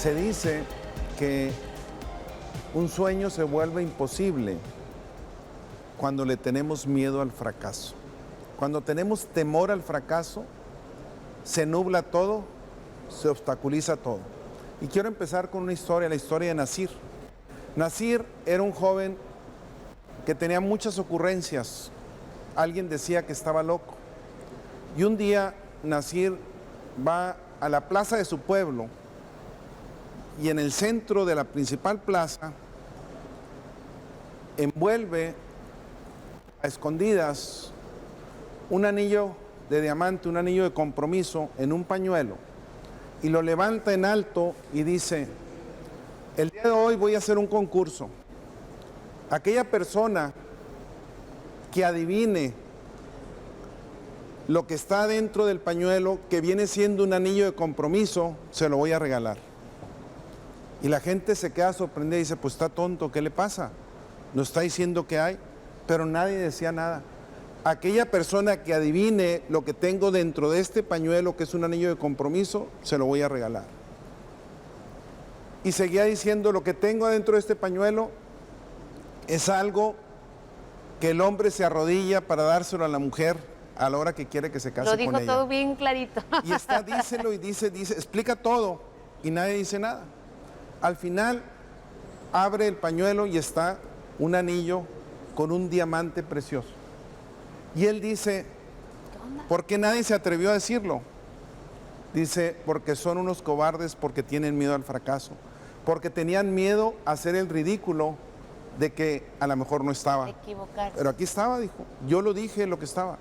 Se dice que un sueño se vuelve imposible cuando le tenemos miedo al fracaso. Cuando tenemos temor al fracaso, se nubla todo, se obstaculiza todo. Y quiero empezar con una historia, la historia de Nasir. Nasir era un joven que tenía muchas ocurrencias. Alguien decía que estaba loco. Y un día Nasir va a la plaza de su pueblo y en el centro de la principal plaza envuelve a escondidas un anillo de diamante, un anillo de compromiso en un pañuelo y lo levanta en alto y dice: el día de hoy voy a hacer un concurso. Aquella persona que adivine lo que está dentro del pañuelo, que viene siendo un anillo de compromiso, se lo voy a regalar. Y la gente se queda sorprendida y dice: pues está tonto, ¿qué le pasa? Nos está diciendo que hay, pero nadie decía nada. Aquella persona que adivine lo que tengo dentro de este pañuelo, que es un anillo de compromiso, se lo voy a regalar. Y seguía diciendo: lo que tengo dentro de este pañuelo es algo que el hombre se arrodilla para dárselo a la mujer a la hora que quiere que se case con ella. Lo dijo todo bien clarito. Y está, díselo y dice, explica todo y nadie dice nada. Al final abre el pañuelo y está un anillo con un diamante precioso. Y él dice: ¿por qué nadie se atrevió a decirlo? Dice: porque son unos cobardes, porque tienen miedo al fracaso, porque tenían miedo a hacer el ridículo de que a lo mejor no estaba. Equivocarse. Pero aquí estaba, dijo. Yo lo dije lo que estaba.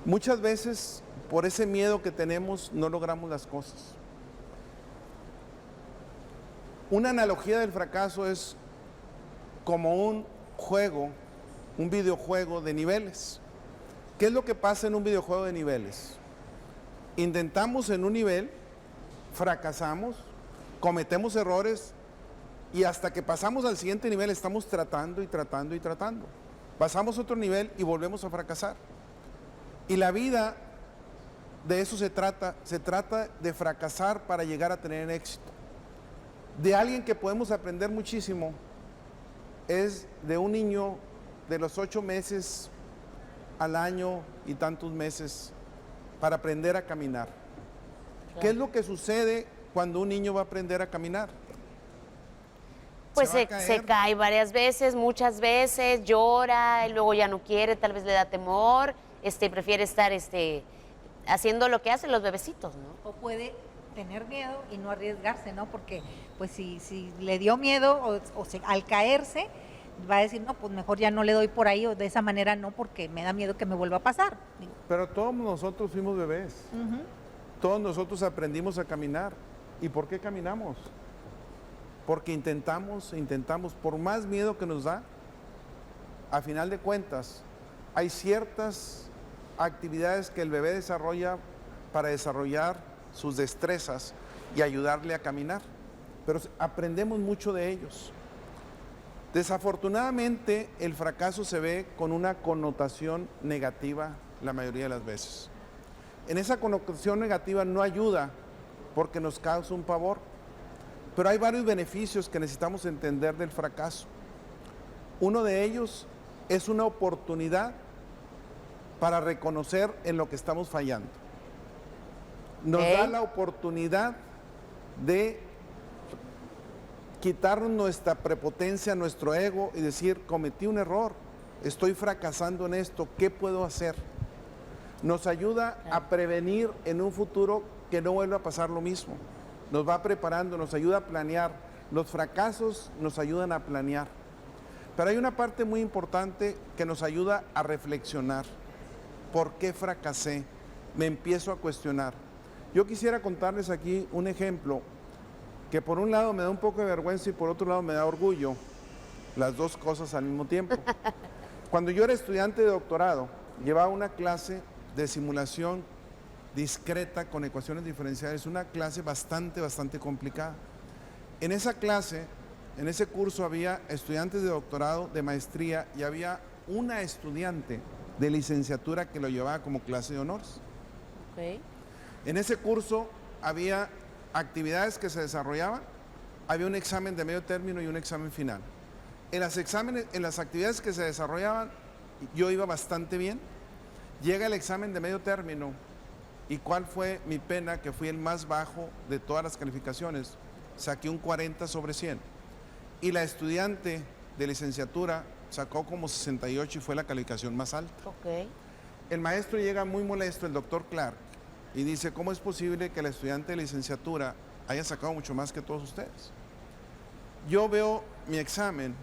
Muchas veces, por ese miedo que tenemos, no logramos las cosas. Una analogía del fracaso es como un juego, un videojuego de niveles. ¿Qué es lo que pasa en un videojuego de niveles? Intentamos en un nivel, fracasamos, cometemos errores y hasta que pasamos al siguiente nivel estamos tratando y tratando y tratando. Pasamos a otro nivel y volvemos a fracasar. Y la vida de eso se trata de fracasar para llegar a tener éxito. De alguien que podemos aprender muchísimo es de un niño de los 8 meses al año y tantos meses para aprender a caminar. Claro. ¿Qué es lo que sucede cuando un niño va a aprender a caminar? Pues se cae varias veces, muchas veces, llora, y luego ya no quiere, tal vez le da temor, prefiere estar haciendo lo que hacen los bebecitos, ¿no? O puede tener miedo y no arriesgarse, ¿no? Porque pues si le dio miedo al caerse, va a decir: no, pues mejor ya no le doy por ahí, o de esa manera no, porque me da miedo que me vuelva a pasar. Pero todos nosotros fuimos bebés. Todos nosotros aprendimos a caminar. ¿Y por qué caminamos? Porque intentamos, por más miedo que nos da, a final de cuentas, hay ciertas actividades que el bebé desarrolla para desarrollar sus destrezas y ayudarle a caminar. Pero aprendemos mucho de ellos. Desafortunadamente, el fracaso se ve con una connotación negativa la mayoría de las veces. En esa connotación negativa no ayuda porque nos causa un pavor. Pero hay varios beneficios que necesitamos entender del fracaso. Uno de ellos es una oportunidad para reconocer en lo que estamos fallando. Nos da la oportunidad de quitarnos nuestra prepotencia, nuestro ego y decir: cometí un error, estoy fracasando en esto, ¿qué puedo hacer? Nos ayuda a prevenir en un futuro que no vuelva a pasar lo mismo. Nos va preparando, nos ayuda a planear. Los fracasos nos ayudan a planear. Pero hay una parte muy importante que nos ayuda a reflexionar. ¿Por qué fracasé? Me empiezo a cuestionar. Yo quisiera contarles aquí un ejemplo que por un lado me da un poco de vergüenza y por otro lado me da orgullo. Las dos cosas al mismo tiempo. Cuando yo era estudiante de doctorado, llevaba una clase de simulación discreta con ecuaciones diferenciales, una clase bastante complicada. En esa clase, en ese curso había estudiantes de doctorado, de maestría y había una estudiante de licenciatura que lo llevaba como clase de honores. Okay. En ese curso había actividades que se desarrollaban, había un examen de medio término y un examen final. En las actividades que se desarrollaban, yo iba bastante bien. Llega el examen de medio término, y ¿cuál fue mi pena? Que fui el más bajo de todas las calificaciones. Saqué un 40 sobre 100. Y la estudiante de licenciatura sacó como 68 y fue la calificación más alta. Ok. El maestro llega muy molesto, el doctor Clark, y dice, ¿cómo es posible que la estudiante de licenciatura haya sacado mucho más que todos ustedes? Yo veo mi examen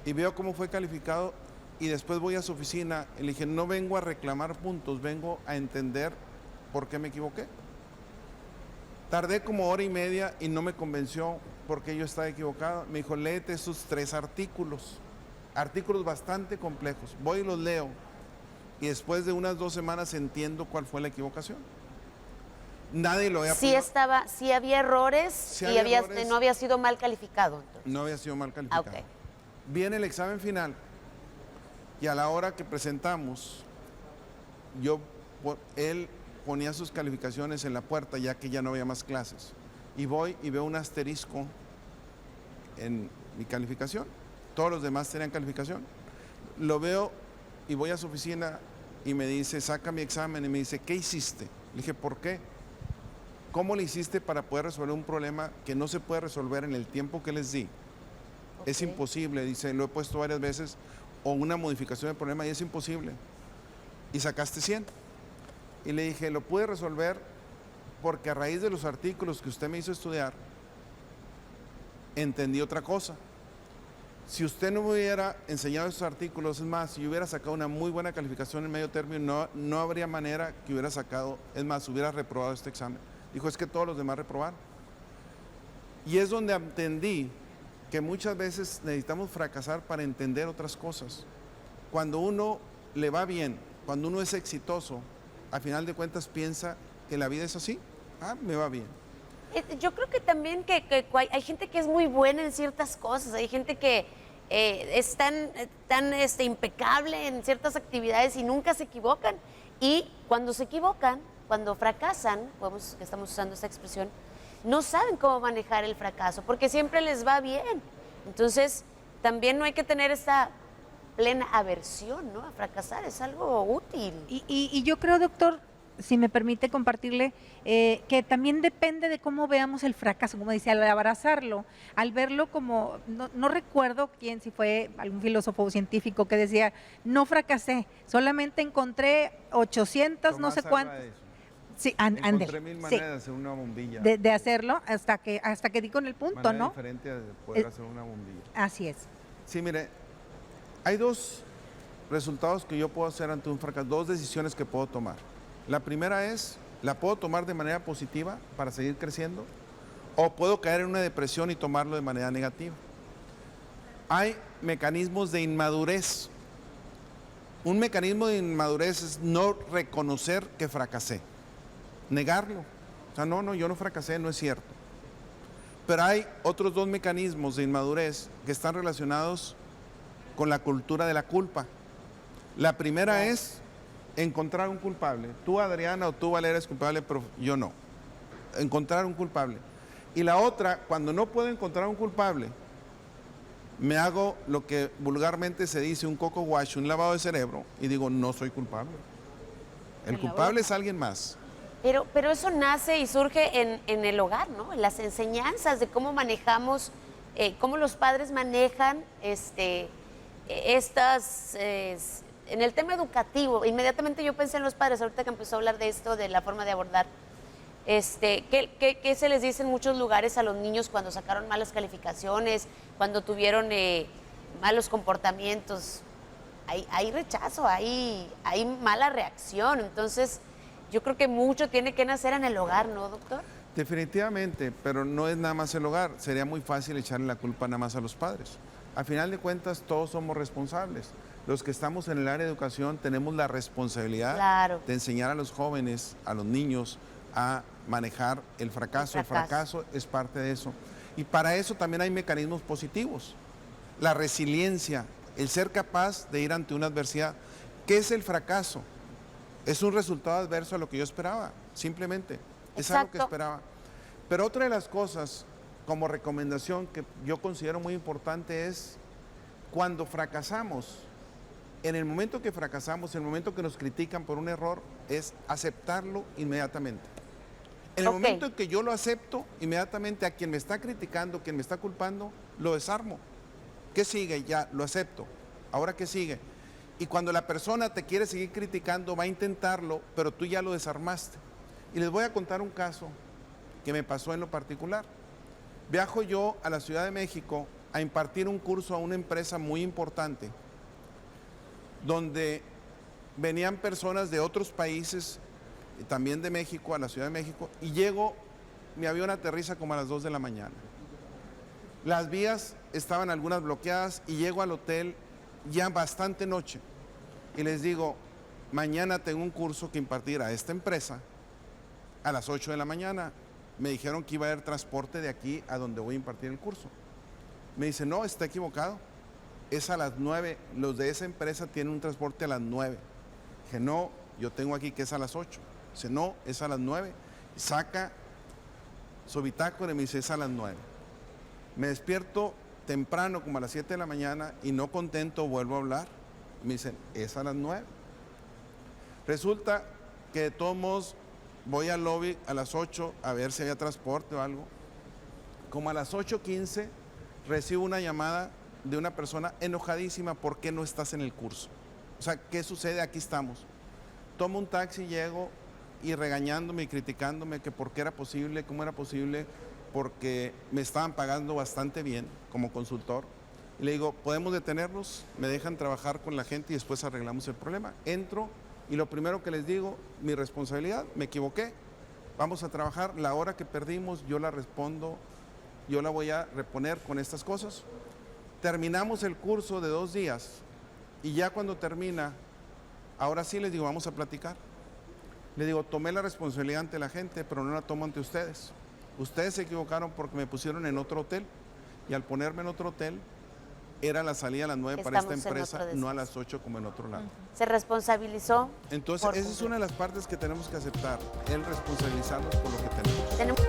y veo cómo fue calificado, y después voy a su oficina y le dije, no vengo a reclamar puntos, vengo a entender por qué me equivoqué. Tardé como hora y media y no me convenció porque yo estaba equivocado. Me dijo, léete esos 3 artículos bastante complejos. Voy y los leo y después de unas 2 semanas entiendo cuál fue la equivocación. Nadie lo había Sí había errores no había sido mal calificado. Entonces. No había sido mal calificado. Okay. Viene el examen final y a la hora que presentamos, él ponía sus calificaciones en la puerta ya que ya no había más clases. Y voy y veo un asterisco en mi calificación. Todos los demás tenían calificación. Lo veo y voy a su oficina y me dice, saca mi examen, y me dice, ¿qué hiciste? Le dije, ¿por qué? ¿Cómo le hiciste para poder resolver un problema que no se puede resolver en el tiempo que les di? Okay. Es imposible, dice, lo he puesto varias veces, o una modificación del problema y es imposible. Y sacaste 100. Y le dije, lo pude resolver porque a raíz de los artículos que usted me hizo estudiar, entendí otra cosa. Si usted no me hubiera enseñado esos artículos, es más, si yo hubiera sacado una muy buena calificación en medio término, no habría manera que hubiera sacado, es más, hubiera reprobado este examen. Dijo, es que todos los demás reprobaron. Y es donde entendí que muchas veces necesitamos fracasar para entender otras cosas. Cuando uno le va bien, cuando uno es exitoso, al final de cuentas piensa que la vida es así. Me va bien. Yo creo que también que hay gente que es muy buena en ciertas cosas, hay gente que es tan impecable en ciertas actividades y nunca se equivocan. Y cuando se equivocan, cuando fracasan, que estamos usando esta expresión, no saben cómo manejar el fracaso, porque siempre les va bien. Entonces, también no hay que tener esta plena aversión, ¿no?, a fracasar, es algo útil. Y yo creo, doctor, si me permite compartirle, que también depende de cómo veamos el fracaso, como decía, al abrazarlo, al verlo como, no recuerdo quién, si fue algún filósofo o científico que decía, no fracasé, solamente encontré 800, Tomás, no sé cuántos. Sí, encontré 1000 maneras de hacer una bombilla. De hacerlo hasta que di con el punto, manera ¿no? Diferente de poder hacer una bombilla. Así es. Sí, mire, hay 2 resultados que yo puedo hacer ante un fracaso, 2 decisiones que puedo tomar. La primera es, la puedo tomar de manera positiva para seguir creciendo, o puedo caer en una depresión y tomarlo de manera negativa. Hay mecanismos de inmadurez. Un mecanismo de inmadurez es no reconocer que fracasé, negarlo. O sea, no, yo no fracasé, no es cierto. Pero hay otros 2 mecanismos de inmadurez que están relacionados con la cultura de la culpa. La primera es encontrar un culpable. Tú, Adriana, o tú, Valeria, eres culpable, pero yo no. Encontrar un culpable. Y la otra, cuando no puedo encontrar un culpable, me hago lo que vulgarmente se dice un coco wash, un lavado de cerebro, y digo, no soy culpable. El culpable es alguien más. Pero eso nace y surge en el hogar, ¿no? En las enseñanzas de cómo manejamos, cómo los padres manejan en el tema educativo. Inmediatamente yo pensé en los padres, ahorita que empezó a hablar de esto, de la forma de abordar, ¿qué se les dice en muchos lugares a los niños cuando sacaron malas calificaciones, cuando tuvieron malos comportamientos? Hay rechazo, hay mala reacción. Entonces, yo creo que mucho tiene que nacer en el hogar, ¿no, doctor? Definitivamente, pero no es nada más el hogar. Sería muy fácil echarle la culpa nada más a los padres. Al final de cuentas, todos somos responsables. Los que estamos en el área de educación tenemos la responsabilidad de enseñar a los jóvenes, a los niños, a manejar el fracaso. El fracaso es parte de eso. Y para eso también hay mecanismos positivos. La resiliencia, el ser capaz de ir ante una adversidad. ¿Qué es el fracaso? Es un resultado adverso a lo que yo esperaba, simplemente. Es algo que esperaba. Pero otra de las cosas, como recomendación que yo considero muy importante es cuando fracasamos, en el momento que fracasamos, en el momento que nos critican por un error, es aceptarlo inmediatamente. En el momento en que yo lo acepto, inmediatamente a quien me está criticando, quien me está culpando, lo desarmo. ¿Qué sigue? Ya, lo acepto. ¿Ahora qué sigue? Y cuando la persona te quiere seguir criticando, va a intentarlo, pero tú ya lo desarmaste. Y les voy a contar un caso que me pasó en lo particular. Viajo yo a la Ciudad de México a impartir un curso a una empresa muy importante, donde venían personas de otros países, y también de México, a la Ciudad de México, y llego, mi avión aterriza como a las 2 de la mañana. Las vías estaban algunas bloqueadas y llego al hotel ya bastante noche y les digo, mañana tengo un curso que impartir a esta empresa a las 8 de la mañana. Me dijeron que iba a haber transporte de aquí a donde voy a impartir el curso. Me dice, no, está equivocado, es a las 9, los de esa empresa tienen un transporte a las 9. Dije, no, yo tengo aquí que es a las 8. Dice, no, es a las 9. Saca su bitácora y me dice, es a las 9. Me despierto temprano, como a las 7 de la mañana, y no contento, vuelvo a hablar. Me dicen, es a las 9. Resulta que de todos modos voy al lobby a las 8 a ver si había transporte o algo. Como a las 8:15 recibo una llamada de una persona enojadísima, ¿por qué no estás en el curso? O sea, ¿qué sucede? Aquí estamos. Tomo un taxi, llego y regañándome y criticándome que por qué era posible, cómo era posible, porque me estaban pagando bastante bien como consultor. Y le digo, ¿podemos detenernos? Me dejan trabajar con la gente y después arreglamos el problema. Entro y lo primero que les digo, mi responsabilidad, me equivoqué, vamos a trabajar, la hora que perdimos yo la respondo, yo la voy a reponer con estas cosas. Terminamos el curso de 2 días y ya cuando termina, ahora sí les digo, vamos a platicar. Le digo, tomé la responsabilidad ante la gente, pero no la tomo ante ustedes. Ustedes se equivocaron porque me pusieron en otro hotel y al ponerme en otro hotel era la salida a las 9 para esta empresa, no a las 8 como en otro lado. ¿Se responsabilizó? Entonces, esa es una de las partes que tenemos que aceptar, el responsabilizarnos por lo que tenemos.